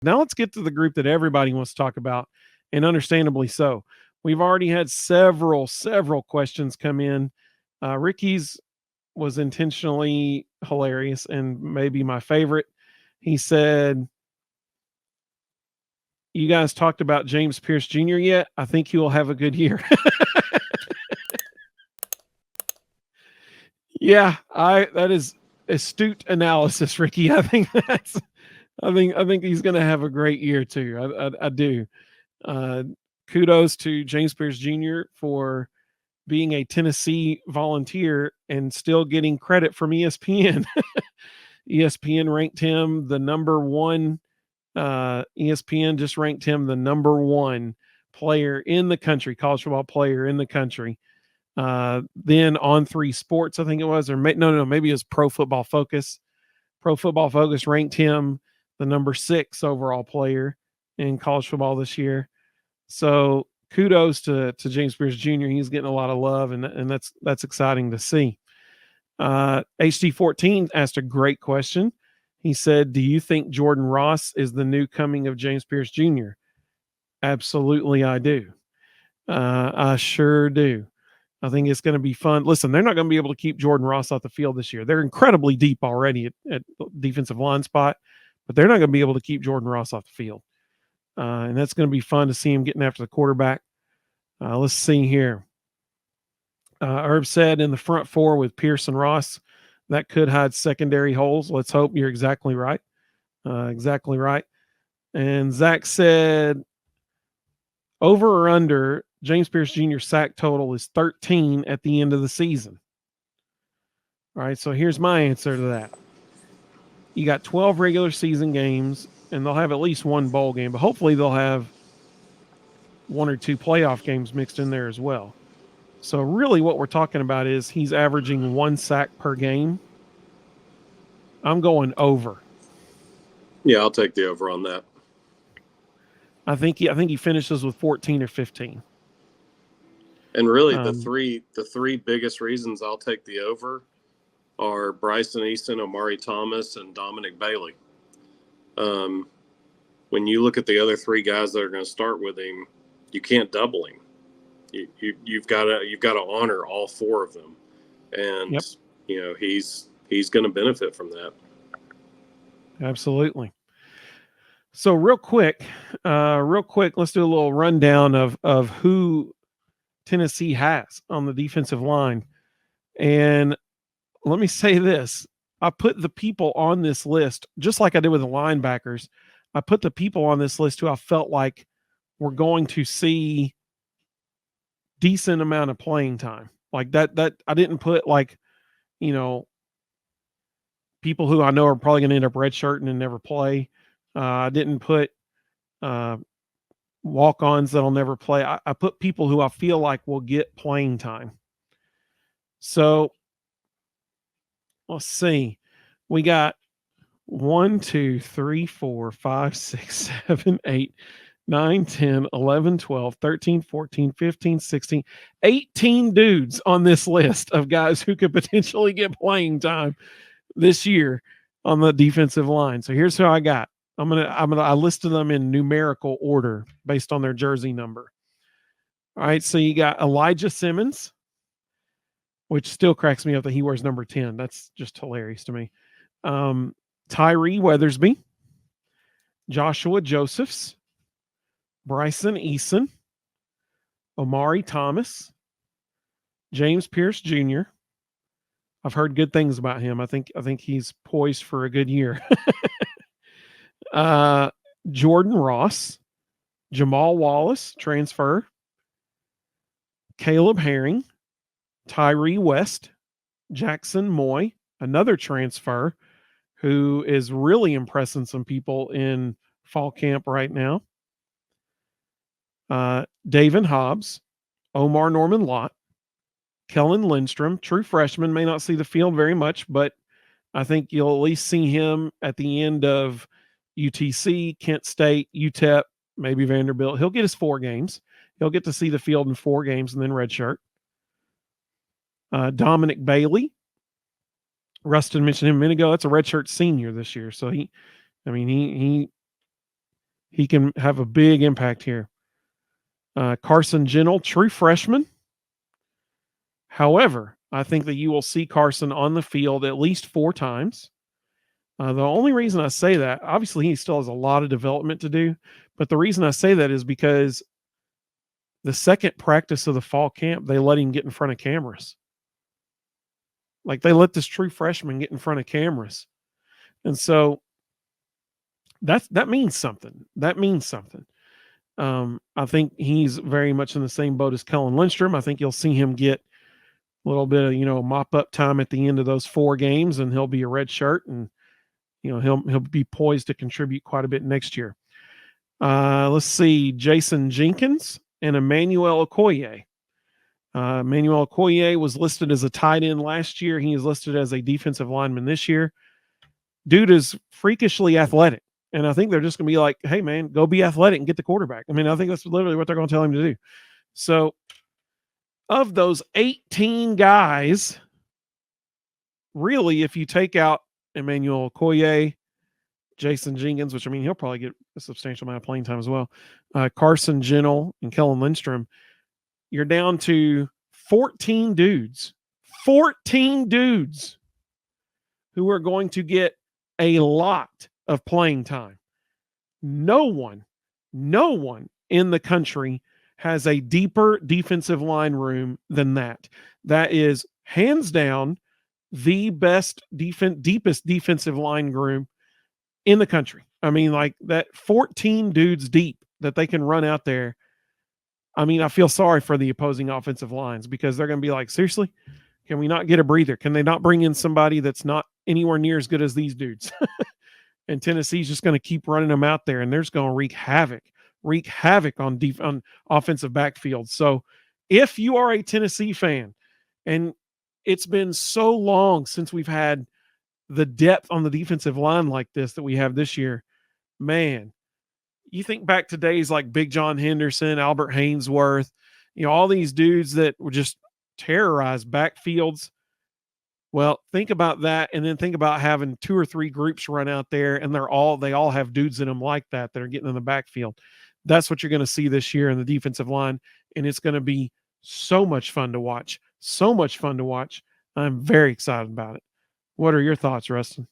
Now let's get to the group that everybody wants to talk about, and understandably so. We've already had several questions come in. Ricky's was intentionally hilarious and maybe my favorite. He said, "You guys talked about James Pierce Jr. yet? I think he will have a good year." Yeah, that is astute analysis, Ricky. I think he's going to have a great year too. I do. Uh, Kudos to James Pierce Jr. for being a Tennessee volunteer and still getting credit from ESPN. ESPN ranked him the number one. ESPN just ranked him the number one player in the country, college football player in the country. Then On Three Sports, I think it was, or maybe it was Pro Football Focus. Pro Football Focus ranked him the number 6 overall player in college football this year. So kudos to James Pierce Jr. He's getting a lot of love, and that's exciting to see. HD14 asked a great question. He said, "Do you think Jordan Ross is the new coming of James Pierce Jr.?" Absolutely, I do. I sure do. I think it's going to be fun. Listen, they're not going to be able to keep Jordan Ross off the field this year. They're incredibly deep already at defensive line spot, but they're not going to be able to keep Jordan Ross off the field. And that's going to be fun to see him getting after the quarterback. Let's see here. Herb said in the front four with Pierce and Ross, that could hide secondary holes. Let's hope you're exactly right. Exactly right. And Zach said, over or under, James Pierce Jr. sack total is 13 at the end of the season. All right, so here's my answer to that. You got 12 regular season games, and they'll have at least one bowl game, but hopefully they'll have 1 or 2 playoff games mixed in there as well. So really what we're talking about is he's averaging 1 sack per game. I'm going over. Yeah, I'll take the over on that. I think he finishes with 14 or 15. And really, the three biggest reasons I'll take the over are Bryson Easton, Omari Thomas, and Dominic Bailey. When you look at the other 3 guys that are going to start with him, you can't double him. You've got to honor all 4 of them, and yep. He's going to benefit from that. Absolutely. So real quick, let's do a little rundown of who Tennessee has on the defensive line. And let me say this. I put the people on this list, just like I did with the linebackers. I put the people on this list who I felt like were going to see decent amount of playing time. Like that I didn't put people who I know are probably going to end up redshirting and never play. I didn't put walk-ons that'll never play. I put people who I feel like will get playing time. So let's see. We got 1, 2, 3, 4, 5, 6, 7, 8, 9, 10, 11, 12, 13, 14, 15, 16, 18 dudes on this list of guys who could potentially get playing time this year on the defensive line. So here's who I got. I listed them in numerical order based on their jersey number. All right, so you got Elijah Simmons, which still cracks me up that he wears number 10. That's just hilarious to me. Tyree Weathersby, Joshua Josephs, Bryson Eason, Omari Thomas, James Pierce Jr. I've heard good things about him. I think he's poised for a good year. Jordan Ross, Jamal Wallace, transfer, Caleb Herring, Tyree West, Jackson Moy, another transfer who is really impressing some people in fall camp right now. David Hobbs, Omar Norman Lott, Kellen Lindstrom, true freshman, may not see the field very much, but I think you'll at least see him at the end of UTC, Kent State, UTEP, maybe Vanderbilt. He'll get his 4 games. He'll get to see the field in 4 games and then redshirt. Dominic Bailey. Rustin mentioned him a minute ago. That's a redshirt senior this year. So he He can have a big impact here. Carson Gentle, true freshman. However, I think that you will see Carson on the field at least 4 times. The only reason I say that, obviously, he still has a lot of development to do, but the reason I say that is because the second practice of the fall camp, they let him get in front of cameras. Like, they let this true freshman get in front of cameras. And so that means something. That means something. I think he's very much in the same boat as Kellen Lindstrom. I think you'll see him get a little bit of, mop up time at the end of those 4 games, and he'll be a red shirt, and he'll be poised to contribute quite a bit next year. Let's see, Jason Jenkins and Emmanuel Okoye. Emmanuel Okoye was listed as a tight end last year. He is listed as a defensive lineman this year. Dude is freakishly athletic. And I think they're just going to be like, hey, man, go be athletic and get the quarterback. I mean, I think that's literally what they're going to tell him to do. So of those 18 guys, really, if you take out Emmanuel Okoye, Jason Jenkins, which, I mean, he'll probably get a substantial amount of playing time as well, Carson Gentle and Kellen Lindstrom, you're down to 14 dudes who are going to get a lot of playing time. No one in the country has a deeper defensive line room than that. That is hands down the best deepest defensive line room in the country. I mean, like, that 14 dudes deep that they can run out there. I mean, I feel sorry for the opposing offensive lines, because they're going to be like, seriously, can we not get a breather? Can they not bring in somebody that's not anywhere near as good as these dudes? And Tennessee's just going to keep running them out there, and they're just going to wreak havoc on offensive backfield. So if you are a Tennessee fan, and it's been so long since we've had the depth on the defensive line like this that we have this year, man, you think back to days like Big John Henderson, Albert Haynesworth, all these dudes that would just terrorize backfields. Well, think about that, and then think about having 2 or 3 groups run out there, and they all have dudes in them like that are getting in the backfield. That's what you're going to see this year in the defensive line, and it's going to be so much fun to watch. So much fun to watch. I'm very excited about it. What are your thoughts, Rustin?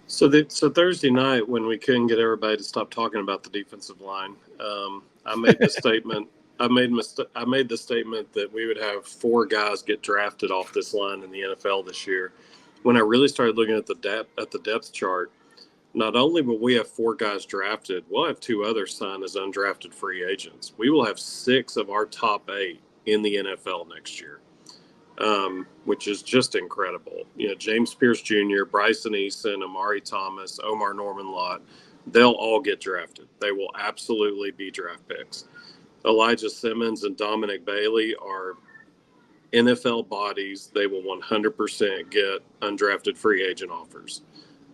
So Thursday night, when we couldn't get everybody to stop talking about the defensive line, I made the statement. I made the statement that we would have 4 guys get drafted off this line in the NFL this year. When I really started looking at the depth chart, not only will we have 4 guys drafted, we'll have 2 others signed as undrafted free agents. We will have 6 of our top 8 in the NFL next year, which is just incredible. James Pierce Jr., Bryson Eason, Amari Thomas, Omar Norman-Lott, they'll all get drafted. They will absolutely be draft picks. Elijah Simmons and Dominic Bailey are NFL bodies. They will 100% get undrafted free agent offers.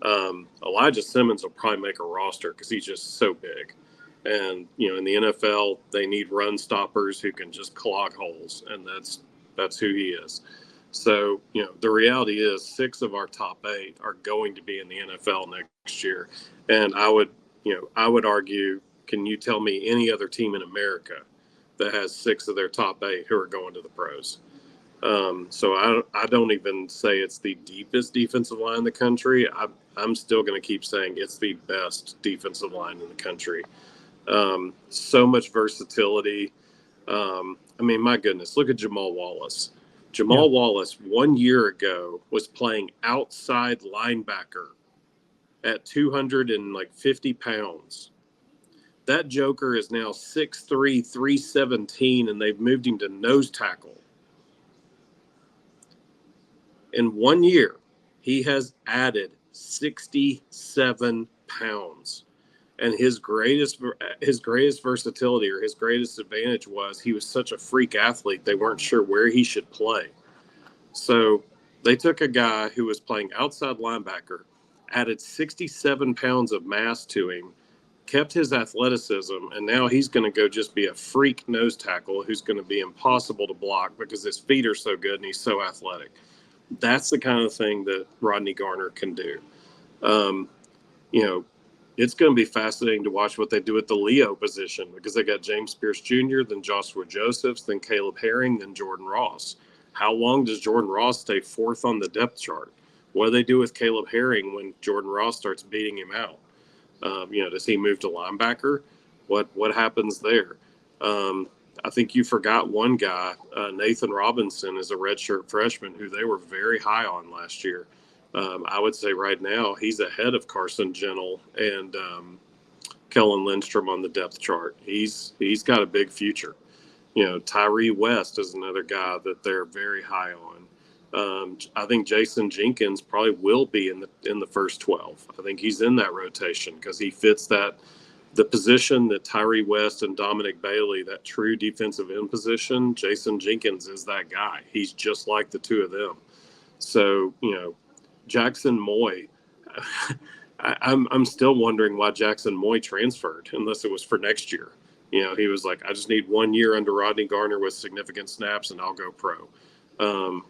Elijah Simmons will probably make a roster because he's just so big. And, in the NFL, they need run stoppers who can just clog holes, and that's who he is. So, the reality is 6 of our top 8 are going to be in the NFL next year. And I would argue, can you tell me any other team in America that has 6 of their top 8 who are going to the pros? So I don't even say it's the deepest defensive line in the country. I'm still going to keep saying it's the best defensive line in the country. So much versatility. My goodness, look at Jamal Wallace. Wallace 1 year ago was playing outside linebacker at 250 pounds. That joker is now 6'3", 317, and they've moved him to nose tackle. In 1 year, he has added 67 pounds. And his greatest versatility, or his greatest advantage, was he was such a freak athlete, they weren't sure where he should play. So they took a guy who was playing outside linebacker, added 67 pounds of mass to him, kept his athleticism, and now he's going to go just be a freak nose tackle who's going to be impossible to block because his feet are so good and he's so athletic. That's the kind of thing that Rodney Garner can do. it's going to be fascinating to watch what they do at the Leo position, because they got James Pierce Jr., then Joshua Josephs, then Caleb Herring, then Jordan Ross. How long does Jordan Ross stay fourth on the depth chart? What do they do with Caleb Herring when Jordan Ross starts beating him out? Does he move to linebacker? What happens there? I think you forgot one guy, Nathan Robinson, is a redshirt freshman who they were very high on last year. I would say right now he's ahead of Carson Gentle and Kellen Lindstrom on the depth chart. He's got a big future. Tyree West is another guy that they're very high on. I think Jason Jenkins probably will be in the first 12. I think he's in that rotation because he fits the position that Tyree West and Dominic Bailey, that true defensive end position. Jason Jenkins is that guy. He's just like the two of them. So, Jackson Moy, I'm still wondering why Jackson Moy transferred, unless it was for next year. He was like, I just need 1 year under Rodney Garner with significant snaps and I'll go pro.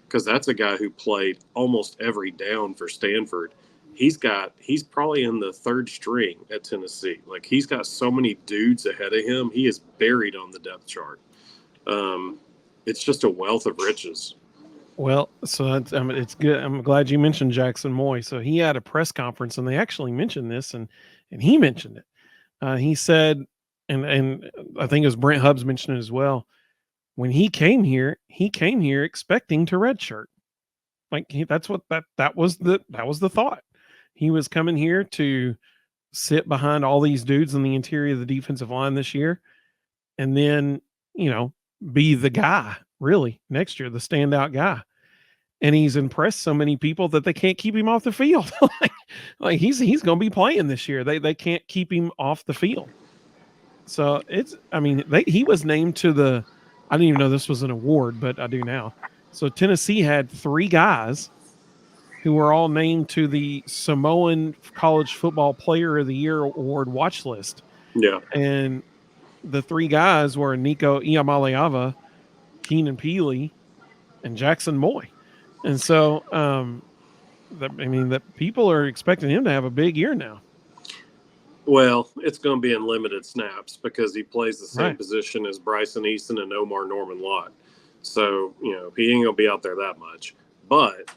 Because that's a guy who played almost every down for Stanford. He's probably in the third string at Tennessee. Like, he's got so many dudes ahead of him. He is buried on the depth chart. It's just a wealth of riches. Well, so it's good. I'm glad you mentioned Jackson Moy. So he had a press conference, and they actually mentioned this, and he mentioned it. He said, and I think it was Brent Hubbs mentioned it as well. When he came here expecting to redshirt. Like, that was the thought. He was coming here to sit behind all these dudes in the interior of the defensive line this year, and then be the guy really next year, the standout guy. And he's impressed so many people that they can't keep him off the field. like he's going to be playing this year. They can't keep him off the field. So he was named to the, I didn't even know this was an award, but I do now. So Tennessee had 3 guys who were all named to the Samoan College Football Player of the Year award watch list. Yeah. And the 3 guys were Nico Iamaleava, Keenan Peely, and Jackson Moy. And so, that people are expecting him to have a big year now. Well, it's going to be in limited snaps because he plays the same position as Bryson Easton and Omar Norman Lott. So, he ain't going to be out there that much. But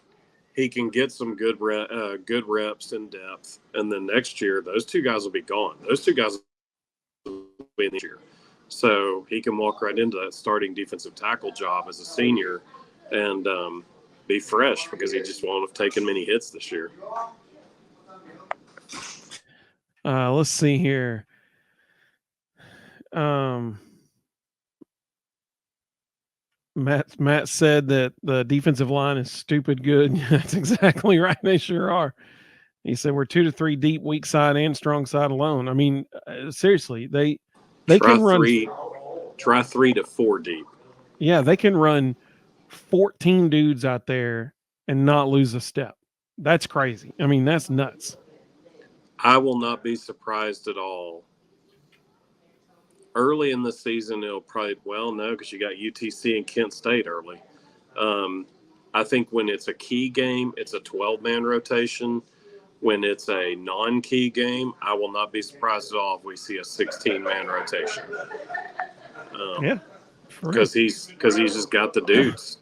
he can get some good reps in depth. And then next year, those 2 guys will be gone. Those 2 guys will be in this year. So he can walk right into that starting defensive tackle job as a senior and be fresh because he just won't have taken many hits this year. Let's see here. Matt said that the defensive line is stupid good. That's exactly right. They sure are. He said we're 2 to 3 deep, weak side and strong side alone. I mean, seriously, they can run. Try 3 to 4 deep. Yeah, they can run 14 dudes out there and not lose a step. That's crazy. I mean, that's nuts. I will not be surprised at all. Early in the season, it'll probably, because you got UTC and Kent State early. I think when it's a key game, it's a 12-man rotation. When it's a non-key game, I will not be surprised at all if we see a 16-man rotation. Because he's just got the dudes.